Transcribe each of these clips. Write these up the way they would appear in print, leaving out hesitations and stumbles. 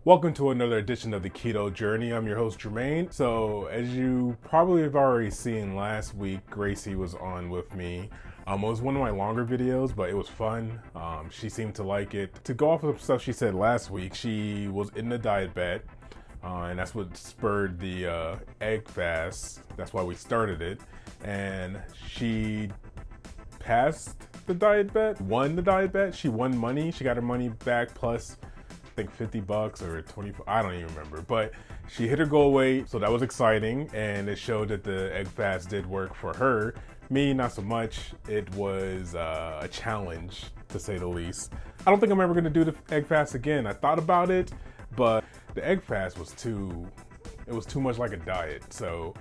Welcome to another edition of the Keto Journey. I'm your host, Jermaine. So, as you probably have already seen, last week, Gracie was on with me. It was one of my longer videos, but it was fun. She seemed to like it. To go off of stuff she said last week, she was in the diet bet, and that's what spurred the egg fast. That's why we started it. And she passed the diet bet, won the diet bet. She won money. She got her money back plus I think $50 or 20, I don't even remember, but she hit her goal weight, so that was exciting, and it showed that the egg fast did work for her. Me, not so much. It was a challenge, to say the least. I don't think I'm ever gonna do the egg fast again. I thought about it, but the egg fast was too much like a diet, so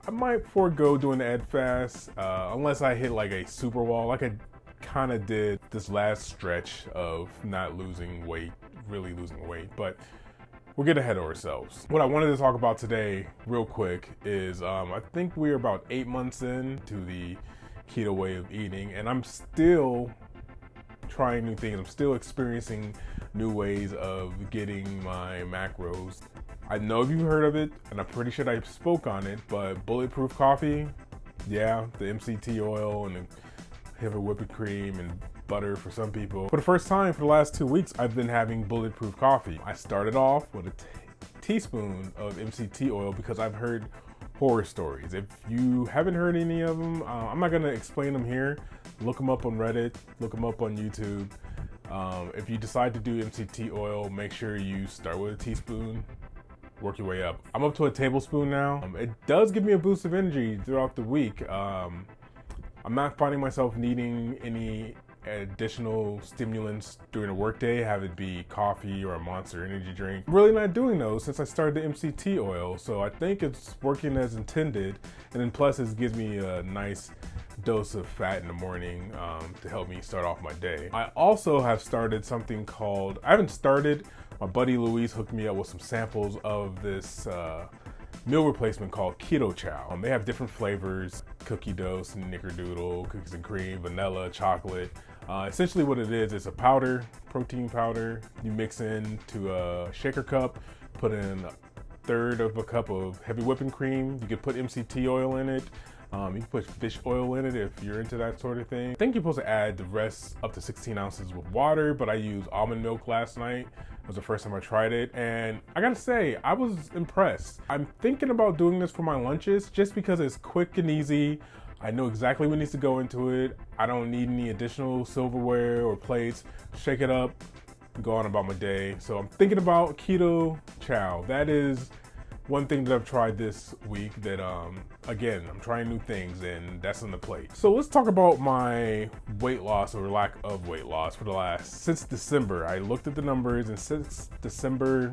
I might forego doing the egg fast unless I hit like a super wall, like I kind of did this last stretch of not losing weight, really losing weight, but we'll get ahead of ourselves. What I wanted to talk about today real quick is I think we're about 8 months in to the keto way of eating, and I'm still trying new things. I'm still experiencing new ways of getting my macros. I know you've heard of it, and I'm pretty sure I spoke on it, but bulletproof coffee, yeah, the MCT oil and the heavy whipping cream and butter for some people. For the first time for the last 2 weeks, I've been having bulletproof coffee. I started off with a teaspoon of MCT oil because I've heard horror stories. If you haven't heard any of them, I'm not gonna explain them here. Look them up on Reddit, look them up on YouTube. If you decide to do MCT oil, make sure you start with a teaspoon, work your way up. I'm up to a tablespoon now. It does give me a boost of energy throughout the week. I'm not finding myself needing any additional stimulants during the workday, have it be coffee or a Monster energy drink. I'm really not doing those since I started the MCT oil, so I think it's working as intended. And then plus it gives me a nice dose of fat in the morning to help me start off my day. I also have started something called, I haven't started, my buddy Luis hooked me up with some samples of this meal replacement called Keto Chow. They have different flavors: cookie dough, snickerdoodle, cookies and cream, vanilla, chocolate. Essentially what it is a powder, protein powder. You mix into a shaker cup, put in 1/3 of a cup of heavy whipping cream. You could put MCT oil in it. You can put fish oil in it if you're into that sort of thing. I think you're supposed to add the rest up to 16 ounces with water, but I used almond milk last night. It was the first time I tried it, and I gotta say, I was impressed. I'm thinking about doing this for my lunches just because it's quick and easy. I know exactly what needs to go into it. I don't need any additional silverware or plates. Shake it up, go on about my day. So I'm thinking about Keto Chow. That is one thing that I've tried this week that, again, I'm trying new things, and that's on the plate. So let's talk about my weight loss or lack of weight loss since December. I looked at the numbers, and since December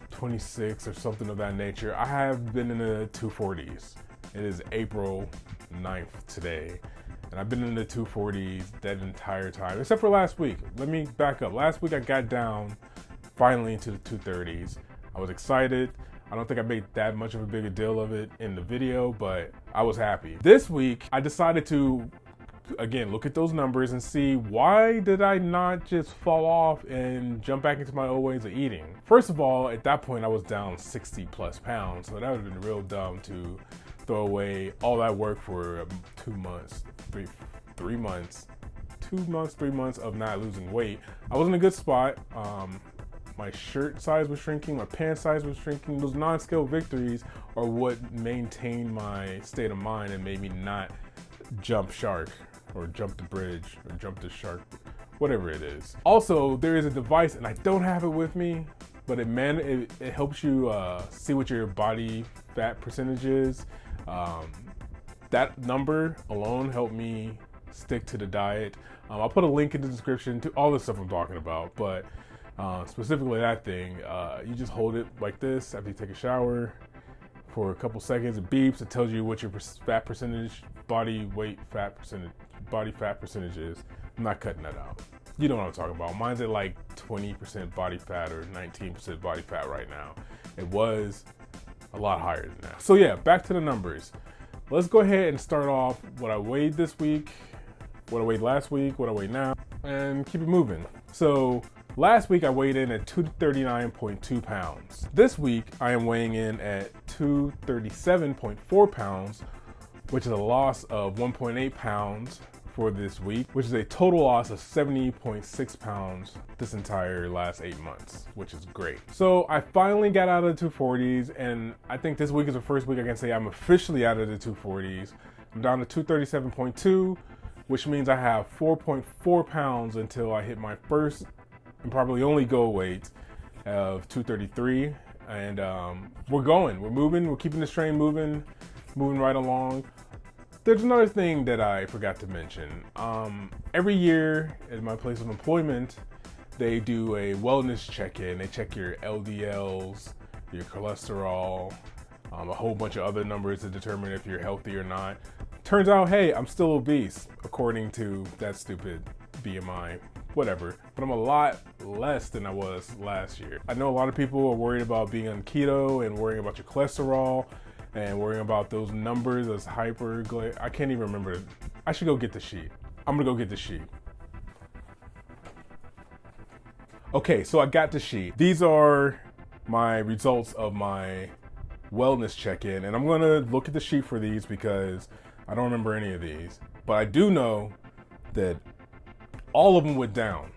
26th or something of that nature, I have been in the 240s. It is April 9th today, and I've been in the 240s that entire time, except for last week. Let me back up. Last week I got down finally into the 230s. I was excited. I don't think I made that much of a big deal of it in the video, but I was happy. This week, I decided to, again, look at those numbers and see, why did I not just fall off and jump back into my old ways of eating? First of all, at that point, I was down 60 plus pounds, so that would have been real dumb to throw away all that work for 2 months, 3 months, 3 months of not losing weight. I was in a good spot. My shirt size was shrinking, my pants size was shrinking. Those non-scale victories are what maintained my state of mind and made me not jump shark or jump the bridge or jump the shark, whatever it is. Also, there is a device, and I don't have it with me, but it helps you see what your body fat percentage is. That number alone helped me stick to the diet. I'll put a link in the description to all the stuff I'm talking about, but specifically that thing, you just hold it like this after you take a shower for a couple seconds. It beeps. It tells you what your fat percentage, body fat percentage is. I'm not cutting that out. You know what I'm talking about. Mine's at like 20% body fat or 19% body fat right now. It was a lot higher than that. So yeah, back to the numbers. Let's go ahead and start off what I weighed this week, what I weighed last week, what I weigh now, and keep it moving. So Last week I weighed in at 239.2 pounds. This week I am weighing in at 237.4 pounds, which is a loss of 1.8 pounds for this week, which is a total loss of 70.6 pounds this entire last 8 months, which is great. So I finally got out of the 240s, and I think this week is the first week I can say I'm officially out of the 240s. I'm down to 237.2, which means I have 4.4 pounds until I hit my first and probably only goal weight of 233. And we're moving, we're keeping this train moving right along. There's another thing that I forgot to mention. Every year at my place of employment, they do a wellness check-in. They check your LDLs, your cholesterol, a whole bunch of other numbers to determine if you're healthy or not. Turns out, hey, I'm still obese, according to that stupid BMI, whatever. But I'm a lot less than I was last year. I know a lot of people are worried about being on keto and worrying about your cholesterol and worrying about those numbers as I can't even remember. I should go get the sheet. I'm gonna go get the sheet. Okay, so I got the sheet. These are my results of my wellness check-in, and I'm gonna look at the sheet for these because I don't remember any of these. But I do know that all of them went down.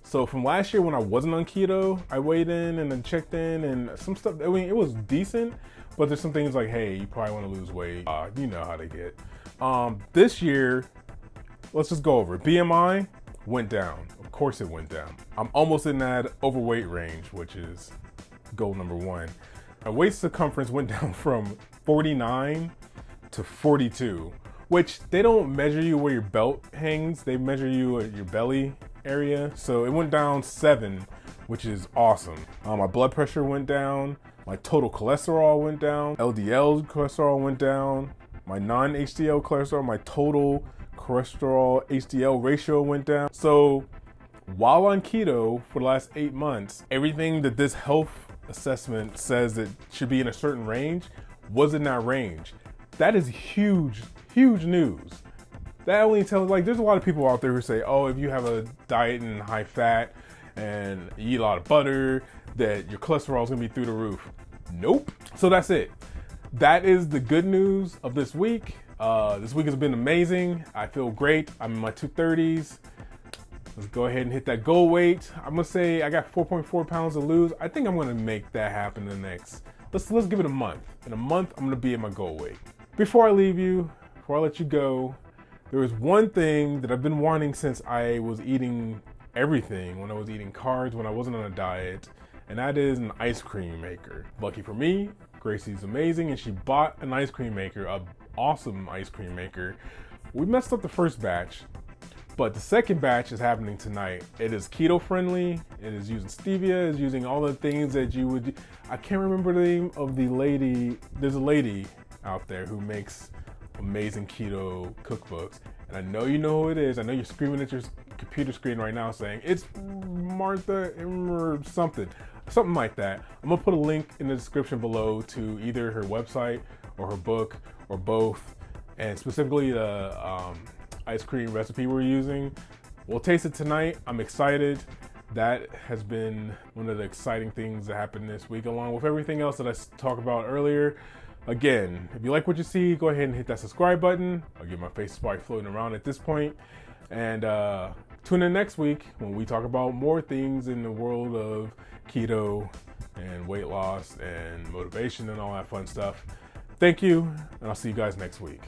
So from last year when I wasn't on keto, I weighed in and then checked in and some stuff, I mean, it was decent, but there's some things like, hey, you probably want to lose weight. You know how they get. This year, let's just go over it. BMI went down. Of course it went down. I'm almost in that overweight range, which is goal number one. My waist circumference went down from 49 to 42, which they don't measure you where your belt hangs. They measure you at your belly area. So it went down 7, which is awesome. My blood pressure went down. My total cholesterol went down. LDL cholesterol went down. My non-HDL cholesterol, my total cholesterol HDL ratio went down. So while on keto for the last 8 months, everything that this health assessment says that should be in a certain range was in that range. That is huge, huge news. That only tells, like, there's a lot of people out there who say, oh, if you have a diet and high fat and you eat a lot of butter, that your cholesterol is gonna be through the roof. Nope. So that's it. That is the good news of this week. This week has been amazing. I feel great. I'm in my 230s. Let's go ahead and hit that goal weight. I'm gonna say I got 4.4 pounds to lose. I think I'm gonna make that happen in the next, let's give it a month. In a month, I'm gonna be at my goal weight. Before I leave you, before I let you go, there was one thing that I've been wanting since I was eating everything, when I was eating carbs, when I wasn't on a diet, and that is an ice cream maker. Lucky for me, Gracie's amazing, and she bought an ice cream maker, an awesome ice cream maker. We messed up the first batch, but the second batch is happening tonight. It is keto friendly, it is using stevia, it's using all the things that you would, I can't remember the name of the lady, there's a lady out there who makes amazing keto cookbooks, and I know you know who it is. I know you're screaming at your computer screen right now saying it's Martha or something like that. I'm gonna put a link in the description below to either her website or her book or both, and specifically the ice cream recipe we're using. We'll taste it tonight. I'm excited. That has been one of the exciting things that happened this week, along with everything else that I talked about earlier. Again, if you like what you see, go ahead and hit that subscribe button. I'll get my face probably floating around at this point. And tune in next week when we talk about more things in the world of keto and weight loss and motivation and all that fun stuff. Thank you, and I'll see you guys next week.